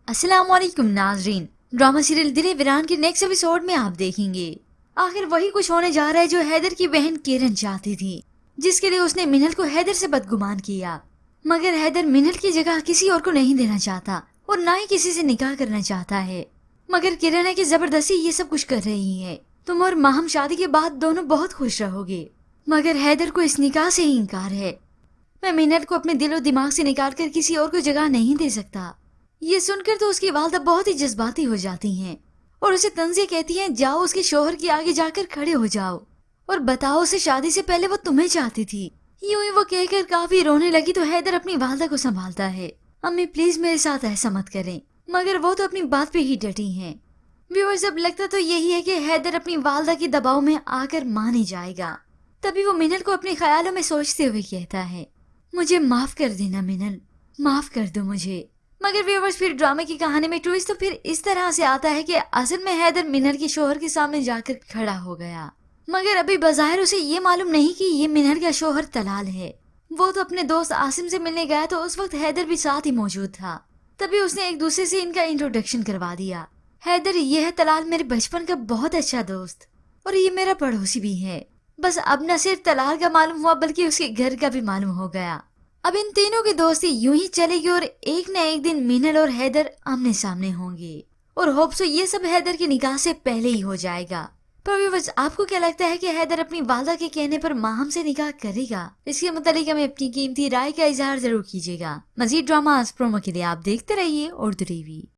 अस्सलाम वालेकुम नाजरीन। ड्रामा सीरियल दिल वीरान के नेक्स्ट एपिसोड में आप देखेंगे आखिर वही कुछ होने जा रहा है जो हैदर की बहन किरण चाहती थी, जिसके लिए उसने मिनल को हैदर से बदगुमान किया। मगर हैदर मिनल की जगह किसी और को नहीं देना चाहता और ना ही किसी से निकाह करना चाहता है। मगर किरण है कि जबरदस्ती ये सब कुछ कर रही है। तुम और माहम शादी के बाद दोनों बहुत खुश रहोगे। मगर हैदर को इस निकाह से ही इनकार है। मैं मिनल को अपने दिल और दिमाग से निकाल कर किसी और को जगह नहीं दे सकता। ये सुनकर तो उसकी वालदा बहुत ही जज्बाती हो जाती हैं और उसे तंज़िया कहती हैं, जाओ उसके शोहर के आगे जाकर खड़े हो जाओ और बताओ उसे शादी से पहले वो तुम्हें चाहती थी। यूं ही वो कहकर काफी रोने लगी तो हैदर अपनी वालदा को संभालता है। अम्मी प्लीज मेरे साथ ऐसा मत करें। मगर वो तो अपनी बात पे ही डटी हैं। व्यूअर्स, अब लगता तो यही है कि हैदर अपनी वालदा के दबाव में आकर मान ही जाएगा। तभी वो मिनल को अपने ख्यालों में सोचते हुए कहता है, मुझे माफ कर देना मिनल, माफ कर दो मुझे। मगर व्यूअर्स, फिर ड्रामे की कहानी में ट्विस्ट तो फिर इस तरह से आता है कि असल में हैदर मिनल के शोहर के सामने जाकर खड़ा हो गया। मगर अभी बज़ाहिर उसे ये मालूम नहीं कि ये मिनल का शोहर तलाल है। वो तो अपने दोस्त आसिम से मिलने गया तो उस वक्त हैदर भी साथ ही मौजूद था। तभी उसने एक दूसरे से इनका इंट्रोडक्शन करवा दिया। हैदर, ये है तलाल, मेरे बचपन का बहुत अच्छा दोस्त और ये मेरा पड़ोसी भी है। बस अब न सिर्फ तलाल का मालूम हुआ बल्कि उसके घर का भी मालूम हो गया। अब इन तीनों की दोस्ती यूं ही चलेगी और एक न एक दिन मिनल और हैदर आमने सामने होंगे और होप सो ये सब हैदर की निगाह से पहले ही हो जाएगा। पर व्यूअर्स, आपको क्या लगता है कि हैदर अपनी वालदा के कहने पर माहम से निकाह करेगा? इसके मुतालिक हमें अपनी कीमती राय का इजहार जरूर कीजिएगा। मजीद ड्रामा प्रोमो के लिए आप देखते रहिए उर्दू टीवी।